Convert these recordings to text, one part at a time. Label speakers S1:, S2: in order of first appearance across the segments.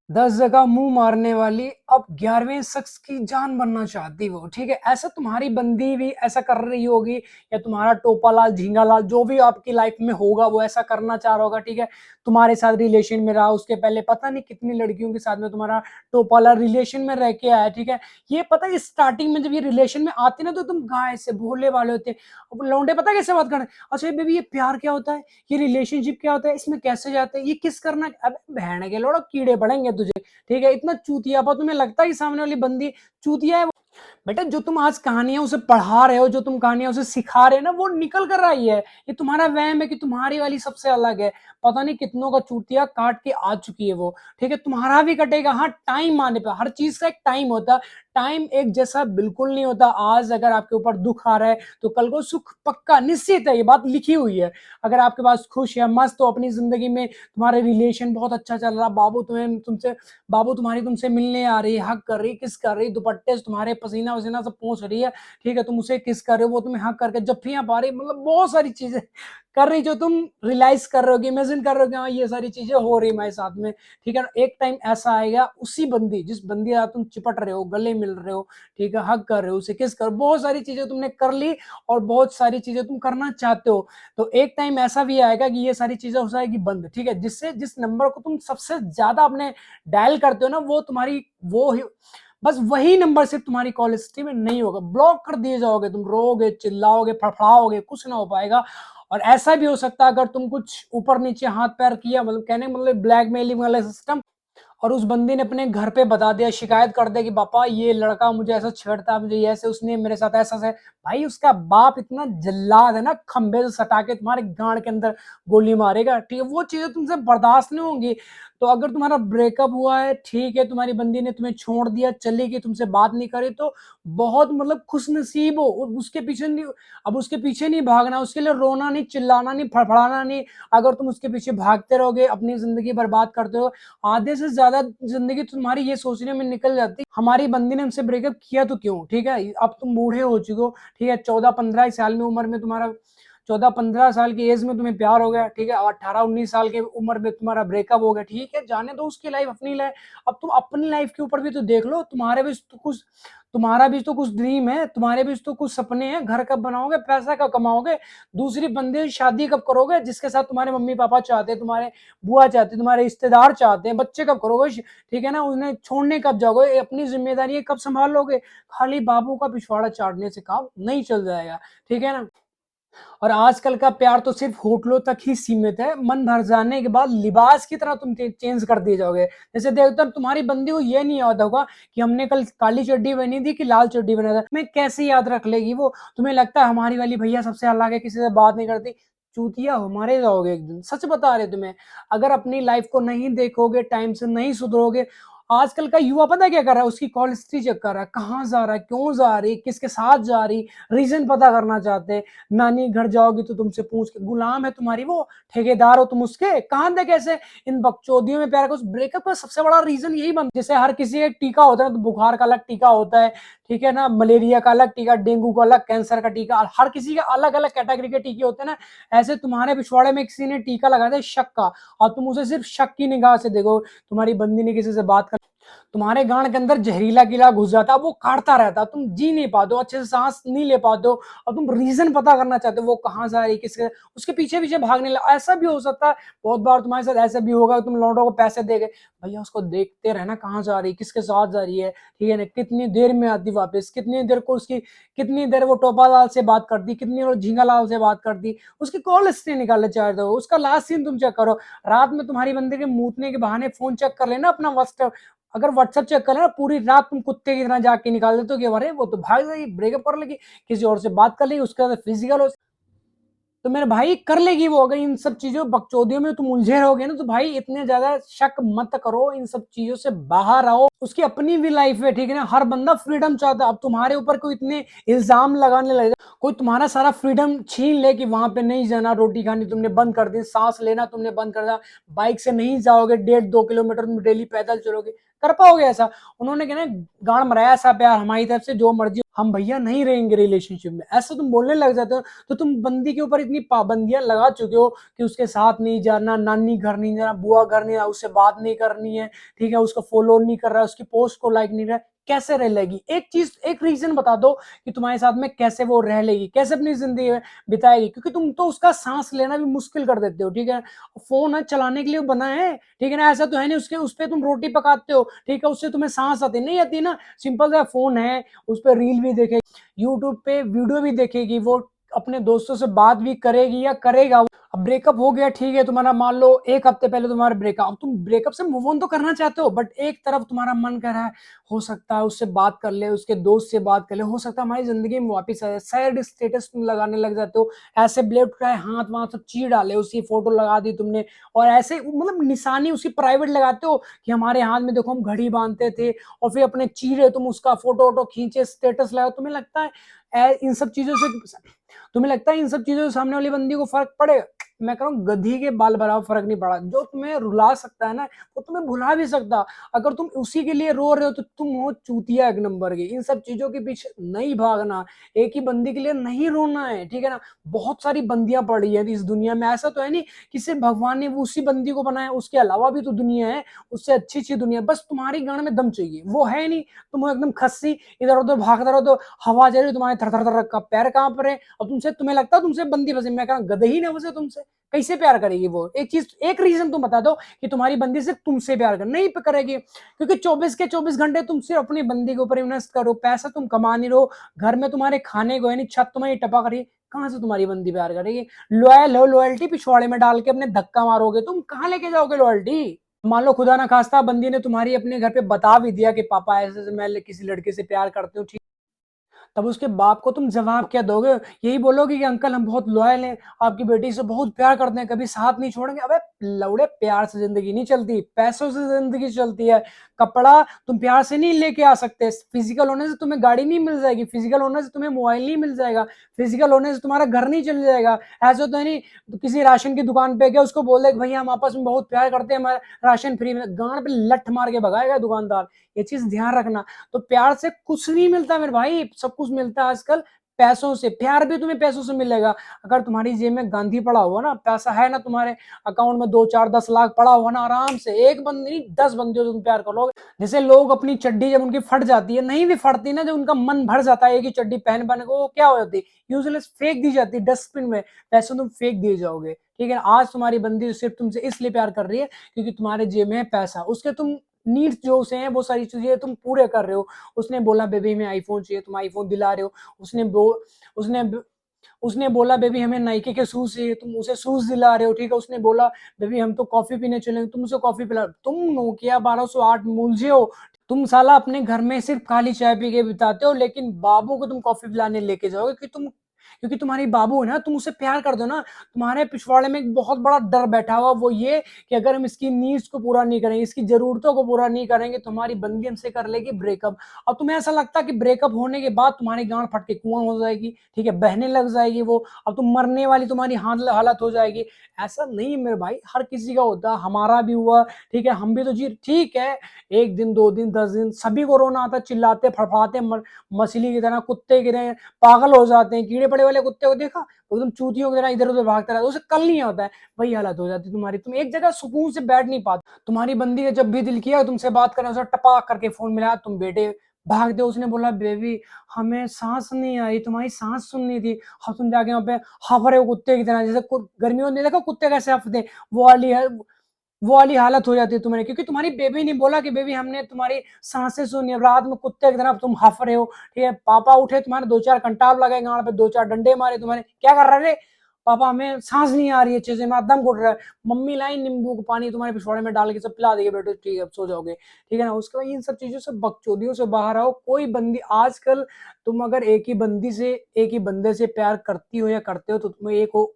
S1: 10 जगह मुंह मारने वाली अब 11वें शख्स की जान बनना चाहती वो, ठीक है। ऐसा तुम्हारी बंदी भी ऐसा कर रही होगी, या तुम्हारा टोपालाल झींगालाल जो भी आपकी लाइफ में होगा वो ऐसा करना चाह रहा होगा, ठीक है। तुम्हारे साथ रिलेशन में रहा, उसके पहले पता नहीं कितनी लड़कियों के साथ में तुम्हारा टोपालाल रिलेशन में रह के आया, ठीक है। ये पता है स्टार्टिंग में जब ये रिलेशन में आते ना तो तुम गाय से भोले वाले होते हैं। अब लौंडे पता कैसे बात करते हैं, अच्छा बेबी ये प्यार क्या होता है, ये रिलेशनशिप क्या होता है, इसमें कैसे जाते हैं, ये किस करना। अब बहन के लोड़ो कीड़े पड़ेंगे तुझे, ठीक है। इतना चूतियापा तुम्हें लगता है कि सामने वाली बंदी चूतिया है। बेटा जो तुम आज कहानियां उसे पढ़ा रहे हो, जो तुम कहानियां उसे सिखा रहे हो ना, वो निकल कर आई है। ये तुम्हारा वहम है कि तुम्हारी वाली सबसे अलग है। पता नहीं कितनों का चूतिया काट के आ चुकी है वो, ठीक है। तुम्हारा भी कटेगा, हाँ टाइम आने पर। हर चीज का एक टाइम होता है। टाइम एक जैसा बिल्कुल नहीं होता। आज अगर आपके ऊपर दुख आ रहा है तो कल को सुख पक्का निश्चित है, ये बात लिखी हुई है। अगर आपके पास खुश है मस्त तो अपनी जिंदगी में तुम्हारे रिलेशन बहुत अच्छा चल रहा, बाबू तुम्हारी तुमसे मिलने आ रही, हक कर रही, किस कर रही, दुपट्टे से तुम्हारे पसीना वसीना सब पहुंच रही है, ठीक है। तुम उसे किस कर रहे हो, वो तुम्हें हक करके जफ्फियां पा रही, मतलब बहुत सारी चीजें कर रही जो तुम रियलाइज कर रहे हो, इमेजिन कर रहे हो कि हाँ ये सारी चीजें हो रही मेरे साथ में, ठीक है। एक टाइम ऐसा आएगा उसी बंदी जिस बंदी से तुम चिपट रहे हो, गले मिल रहे हो, ठीक है, हक कर रहे हो, उसे किस कर, बहुत सारी चीजें तुमने कर ली और बहुत सारी चीजें तुम करना चाहते हो। तो एक टाइम ऐसा भी आएगा कि ये सारी चीजें हो जाएगी बंद, ठीक है। जिससे जिस नंबर को तुम सबसे ज्यादा अपने डायल करते हो ना, वो तुम्हारी वो ही, बस वही नंबर सिर्फ तुम्हारी कॉल हिस्ट्री में नहीं होगा, ब्लॉक कर दिए जाओगे, तुम रोगे चिल्लाओगे फड़फड़ाओगे, कुछ ना हो पाएगा। और ऐसा भी हो सकता है अगर तुम कुछ ऊपर नीचे हाथ पैर किया, मतलब कहने मतलब ब्लैकमेलिंग वाला सिस्टम, और उस बंदी ने अपने घर पे बता दिया, शिकायत कर दिया कि पापा ये लड़का मुझे ऐसा छेड़ता है, मुझे ये ऐसे, उसने मेरे साथ ऐसा है। भाई उसका बाप इतना जल्लाद है ना, खंबे से सटा के तुम्हारे गांड के अंदर गोली मारेगा, ठीक है। वो चीजें तुमसे बर्दाश्त नहीं होंगी। तो अगर तुम्हारा ब्रेकअप हुआ है, ठीक है, तुम्हारी बंदी ने तुम्हें छोड़ दिया, चली गई, तुमसे बात नहीं करी, तो बहुत मतलब खुश नसीब हो। उसके पीछे नहीं, अब उसके पीछे नहीं भागना, उसके लिए रोना नहीं, चिल्लाना नहीं, फड़फड़ाना नहीं। अगर तुम उसके पीछे भागते रहोगे अपनी जिंदगी बर्बाद करते हो, आधे से ज्यादा जिंदगी तुम्हारी ये सोचने में निकल जाती हमारी बंदी ने हमसे ब्रेकअप किया तो क्यों, ठीक है। अब तुम बूढ़े हो चुके हो, ठीक है, 14-15 साल में उम्र में तुम्हारा 14-15 साल की एज में तुम्हें प्यार हो गया, ठीक है, 18-19 साल की उम्र में तुम्हारा ब्रेकअप हो गया, ठीक है, जाने दो उसकी लाइफ अपनी लाइफ। अब तुम अपनी लाइफ के ऊपर भी तो देख लो, तुम्हारा भी तो कुछ ड्रीम है, तुम्हारे भी तो कुछ सपने हैं, घर कब बनाओगे, पैसा कब कमाओगे, दूसरी बंदे से शादी कब करोगे जिसके साथ तुम्हारे मम्मी पापा चाहते हैं, तुम्हारे बुआ चाहती है, तुम्हारे रिश्तेदार चाहते हैं, बच्चे कब करोगे, ठीक है ना, उन्हें छोड़ने कब जाओगे, अपनी जिम्मेदारी कब संभालोगे। खाली बाबू का पिछवाड़ा चाटने से काम नहीं चल जाएगा, ठीक है ना। और आजकल का प्यार तो सिर्फ होटलों तक ही सीमित है, मन भर जाने के बाद लिबास की तरह तुम चेंज कर दिए जाओगे। जैसे देखो तुम्हारी बंदी को ये नहीं याद होगा कि हमने कल काली चड्डी पहनी थी कि लाल चड्डी पहना था, तुम्हें कैसे याद रख लेगी वो। तुम्हें लगता है हमारी वाली भैया सबसे अलग है, किसी से बात नहीं करती, चूतिया हो मारे जाओगे एक दिन, सच बता रहे तुम्हें। अगर अपनी लाइफ को नहीं देखोगे, टाइम से नहीं सुधरोगे। आजकल का युवा पता क्या कर रहा है, उसकी कॉल हिस्ट्री चेक कर रहा है, कहाँ जा रहा है, क्यों जा रही, किसके साथ जा रही, रीजन पता करना चाहते हैं। नानी घर जाओगी तो तुमसे पूछ के, गुलाम है तुम्हारी वो, ठेकेदार हो तुम उसके, कहां दे कैसे इन बकचोदियों में प्यार। उस ब्रेकअप का सबसे बड़ा रीजन यही बन, जैसे हर किसी एक टीका होता है तो बुखार का अलग टीका होता है, ठीक है ना, मलेरिया का अलग टीका, डेंगू का अलग, कैंसर का टीका, हर किसी के अलग अलग कैटेगरी के टीके होते हैं ना। ऐसे तुम्हारे पिछवाड़े में किसी ने टीका लगा दिया शक का, और तुम उसे सिर्फ शक की निगाह से देखो। तुम्हारी बंदी ने किसी से बात कर, तुम्हारे गांड के अंदर जहरीला कीड़ा घुस जाता है, वो काटता रहता है, तुम जी नहीं पाते हो, अच्छे से सांस नहीं ले पाते हो, और तुम रीजन पता करना चाहते हो वो कहाँ जा रही, किसके, उसके पीछे पीछे भागने लगा। ऐसा भी हो सकता है, बहुत बार तुम्हारे साथ ऐसा भी होगा, तुम लौंडों को पैसे दे गए, भैया उसको देखते रहना कहाँ जा रही, किसके साथ जा रही है, ठीक है ना, कितनी देर में आती वापस, कितनी देर को उसकी, कितनी देर वो टोपा लाल से बात करती, कितनी देर झींगा लाल से बात करती, उसकी कॉल हिस्ट्री निकालना चाहते हो, उसका लास्ट सीन तुम चेक करो। रात में तुम्हारी बंदे के मूतने के बहाने फोन चेक कर लेना अपना व्हाट्सएप, अगर व्हाट्सएप चेक कर लेना पूरी रात तुम कुत्ते की तरह जाके निकाल देते हो कि अरे वो तो भाग जाएगी, ब्रेकअप कर लेगी, किसी और से बात कर लेगी, उसके बाद फिजिकल हो, तो मेरे भाई कर लेगी वो। अगर इन सब चीजों बकचोदियों में तुम उलझे रहोगे ना, तो भाई इतने ज्यादा शक मत करो, इन सब चीजों से बाहर आओ। उसकी अपनी भी लाइफ है, ठीक है ना, हर बंदा फ्रीडम चाहता है। अब तुम्हारे ऊपर कोई इतने इल्जाम लगाने लगे, कोई तुम्हारा सारा फ्रीडम छीन ले कि वहां पे नहीं जाना, रोटी खानी तुमने बंद कर दी, सांस लेना तुमने बंद कर दिया, बाइक से नहीं जाओगे 1.5-2 किलोमीटर तुम डेली पैदल चलोगे, कर पाओगे ऐसा। उन्होंने कहना गाड़ मराया ऐसा प्यार हमारी तरफ से जो मर्जी हम भैया नहीं रहेंगे रिलेशनशिप में, ऐसा तुम बोलने लग जाते हो, तो तुम बंदी के ऊपर इतनी पाबंदियां लगा चुके हो कि उसके साथ नहीं जाना, नानी घर नहीं जाना, बुआ घर नहीं जाना, उससे बात नहीं करनी है, ठीक है, उसको फॉलो नहीं कर रहा है, उसकी पोस्ट को लाइक नहीं रहा है, कैसे रह लेगी? एक चीज, एक रीजन बता दो कि तुम्हारे साथ में कैसे वो रह लेगी, कैसे अपनी जिंदगी में बिताएगी, क्योंकि तुम तो उसका सांस लेना भी मुश्किल कर देते हो, ठीक है। फोन है चलाने के लिए बना है, ठीक है ना, ऐसा तो है नहीं उसके उस पर तुम रोटी पकाते हो, ठीक है, उससे तुम्हें सांस आती नहीं आती ना, सिंपल सा फोन है, उस पर रील भी देखेगी, यूट्यूब पे वीडियो भी देखेगी, वो अपने दोस्तों से बात भी करेगी या करेगा। अब ब्रेकअप हो गया, ठीक है, तुम्हारा मान लो एक हफ्ते पहले तुम्हारा ब्रेकअप, अब तुम ब्रेकअप से मूव ऑन तो करना चाहते हो, बट एक तरफ तुम्हारा मन कर रहा है, हो सकता है उससे बात कर ले, उसके दोस्त से बात कर ले, हो सकता है हमारी जिंदगी में वापस आ जाए, सैड स्टेटस तुम लगाने लग जाते हो, ऐसे ब्लेड उठाए हाथ वहां सब चीर डाले, उसकी फोटो लगा दी तुमने, और ऐसे मतलब निशानी उसकी प्राइवेट लगाते हो कि हमारे हाथ में देखो हम घड़ी बांधते थे, और फिर अपने चीरे तुम उसका फोटो वोटो खींचे स्टेटस लगाओ। तुम्हें लगता है इन सब चीजों से, तुम्हें लगता है इन सब चीजों से सामने वाली बंदी को फर्क पड़ेगा? मैं कह रहा हूँ गधी के बाल बराबर फर्क नहीं पड़ा, जो तुम्हें रुला सकता है ना वो तुम्हें भुला भी सकता। अगर तुम उसी के लिए रो रहे हो तो तुम हो चूतिया एक नंबर की। इन सब चीजों के पीछे नहीं भागना, एक ही बंदी के लिए नहीं रोना है, ठीक है ना। बहुत सारी बंदियां पड़ी है इस दुनिया में, ऐसा तो है नहीं कि सिर्फ भगवान ने वो उसी बंदी को बनाया, उसके अलावा भी तो दुनिया है, उससे अच्छी अच्छी दुनिया, बस तुम्हारी गांड में दम चाहिए, वो है नहीं। तुम हो एकदम खस्सी, इधर उधर भागता रहो तो हवा जा रही है तुम्हारे, थर थर थर का पैर कांप रहे, और तुमसे तुम्हें लगता है तुमसे बंदी बसे, मैं कह गधे ही ना बसे तुमसे, कैसे प्यार करेगी वो? एक चीज, एक रीजन तुम बता दो कि तुम्हारी बंदी सिर्फ तुमसे प्यार कर नहीं करेगी, क्योंकि 24 के 24 घंटे तुम सिर्फ अपनी बंदी के ऊपर इन्वेस्ट करो, पैसा तुम कमा नहीं रहो, घर में तुम्हारे खाने को है नहीं, छत तुम्हारी टपा करी, कहां से तुम्हारी बंदी प्यार करेगी? लॉयल हो, लॉयल्टी पिछवाड़े में डाल के अपने धक्का मारोगे, तुम कहां लेके जाओगे लॉयल्टी? मान लो खुदा ना खास्ता बंदी ने तुम्हारी अपने घर पे बता भी दिया कि पापा ऐसे ऐसे मैं किसी लड़के से प्यार करती हूँ, तब उसके बाप को तुम जवाब क्या दोगे? यही बोलोगे कि अंकल हम बहुत लॉयल हैं, आपकी बेटी से बहुत प्यार करते हैं, कभी साथ नहीं छोड़ेंगे? अबे लौड़े, प्यार से जिंदगी नहीं चलती, पैसों से जिंदगी चलती है। कपड़ा तुम प्यार से नहीं लेके आ सकते, फिजिकल होने से तुम्हें गाड़ी नहीं मिल जाएगी, फिजिकल होने से तुम्हें मोबाइल नहीं मिल जाएगा, फिजिकल होने से तुम्हारा घर नहीं चल जाएगा। ऐसा तो है नहीं तो किसी राशन की दुकान पे गया, उसको बोल दे भैया हम आपस में बहुत प्यार करते हैं, हमारा राशन फ्री में, गांड पे लठ मार के भगाएगा दुकानदार। ये चीज ध्यान रखना। तो प्यार से कुछ नहीं मिलता मेरे भाई, सब कुछ मिलता है आजकल पैसों से। प्यार भी तुम्हें पैसों से मिलेगा। अगर तुम्हारी जेब में गांधी पड़ा हुआ ना, पैसा है ना तुम्हारे अकाउंट में, 2 4 10 लाख पड़ा हुआ ना, आराम से एक बंदी नहीं 10 बंदियों से तुम प्यार करोगे। जैसे लोग अपनी चड्डी जब उनकी फट जाती है, नहीं भी फटती ना, जब उनका मन भर जाता है एक ही चड्डी पहन पहन को, वो क्या हो जाती है, यूजलेस फेंक दी जाती है डस्टबिन में, वैसे तुम फेंक दिए जाओगे, ठीक है। आज तुम्हारी बंदी सिर्फ तुमसे इसलिए प्यार कर रही है क्योंकि तुम्हारे जेब में है पैसा, उसके तुम नीड्स जो उसे हैं वो सारी चीजें तुम पूरे कर रहे हो। उसने बोला बेबी हमें आईफोन चाहिए, तुम आईफोन दिला रहे हो। उसने उसने बोला बेबी हमें नाइके के शूज चाहिए, तुम उसे शूज दिला रहे हो, ठीक है। उसने बोला बेबी हम तो कॉफी पीने चलेंगे, तुम उसे कॉफी पिला। तुम नोकिया 1208 मूल्झे हो। तुम साला अपने घर में सिर्फ काली चाय पी के बिताते हो, लेकिन बाबू को तुम कॉफी पिलाने लेके जाओगे कि तुम, क्योंकि तुम्हारी बाबू है ना, तुम उसे प्यार कर दो ना। तुम्हारे पिछवाड़े में एक बहुत बड़ा डर बैठा हुआ, वो ये कि अगर हम इसकी नीड्स को पूरा नहीं करेंगे, इसकी जरूरतों को पूरा नहीं करेंगे, तुम्हारी बंदी हमसे कर लेगी ब्रेकअप। अब तुम्हें ऐसा लगता है कि ब्रेकअप होने के बाद तुम्हारी गांड फट के कुआं हो जाएगी, ठीक है, बहने लग जाएगी वो, अब तुम मरने वाली तुम्हारी हालत हो जाएगी। ऐसा नहीं है मेरे भाई, हर किसी का होता, हमारा भी हुआ, ठीक है, हम भी तो जी, ठीक है, 1 दिन 2 दिन 10 दिन सभी को रोना आता, चिल्लाते फड़फड़ाते मछली की तरह, कुत्ते की तरह पागल हो जाते हैं। कीड़े पड़े वाले कुत्ते को देखा, एकदम चूतियों की तरह इधर उधर भागता रहता है, उसे कल नहीं होता है। वही हालत हो जाती तुम्हारी, तुम एक जगह सुकून से बैठ नहीं पाते। तुम्हारी बंदी का जब भी दिल किया तुमसे बात करने, उसे टपाक करके फोन मिलाया, तुम बेटे भाग दे। उसने बोला बेबी हमें सांस नहीं आई, तुम्हारी सांस सुननी थी। हाँ, तुम जाके वहां पे हफ रहे हो कुत्ते की तरह, जैसे गर्मियों में देखो कुत्ते कैसे हफते, वो वाली है, वो वाली हालत हो जाती है तुम्हारी, क्योंकि तुम्हारी बेबी ने बोला कि बेबी हमने तुम्हारी सांसें सुनी, रात में कुत्ते की तरह तुम हफ रहे हो, ठीक है। पापा उठे, तुम्हारे 2 4 कंटाप लगाए गांड पे, 2 4 डंडे मारे तुम्हारे, क्या कर रहे थे? पापा हमें सांस नहीं आ रही है अच्छे से, मेरा दम घुट रहा है। मम्मी लाई नींबू का पानी तुम्हारे पिछवाड़े में डाल के सब पिला देगी, बेटो ठीक है अब सो जाओगे, ठीक है ना। उसके बाद इन सब चीजों से, बकचोदियों से बाहर आओ। कोई बंदी आजकल, तुम अगर एक ही बंदी से, एक ही बंदे से प्यार करती हो या करते हो, तो तुम्हें एक हो,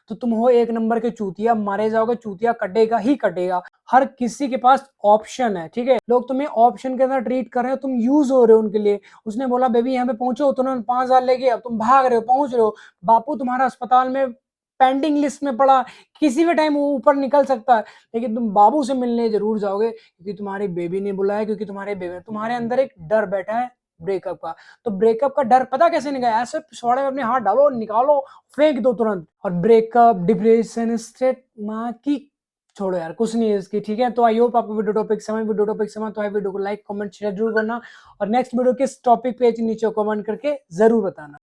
S1: तो तुम हो एक नंबर के चूतिया, मारे जाओगे, चूतिया कटेगा ही कटेगा। हर किसी के पास ऑप्शन है, ठीक है। लोग तुम्हें ऑप्शन के अंदर ट्रीट कर रहे हो, तुम यूज हो रहे हो उनके लिए। उसने बोला बेबी यहाँ पे पहुंचो, तो उन्होंने 5,000 लेके, अब तुम भाग रहे हो, पहुंच रहे हो। बापू तुम्हारा अस्पताल में पेंडिंग लिस्ट में पड़ा, किसी भी टाइम वो ऊपर निकल सकता है, लेकिन तुम बाबू से मिलने जरूर जाओगे, क्योंकि तुम्हारी बेबी ने बुलाया, क्योंकि तुम्हारे बेबी, तुम्हारे अंदर एक डर बैठा है, ब्रेकअप का। तो ब्रेकअप का डर पता कैसे निकाला, ऐसे पिछवाड़े में अपने हाथ डालो, निकालो, फेंक दो तुरंत। और ब्रेकअप, डिप्रेशन, स्ट्रेस, माँ की छोड़ो यार, कुछ नहीं है इसकी, ठीक है। तो आई होप आपको वीडियो टॉपिक समझ तो आई वीडियो को लाइक कमेंट शेयर जरूर करना, और नेक्स्ट वीडियो किस टॉपिक पे नीचे कमेंट करके जरूर बताना।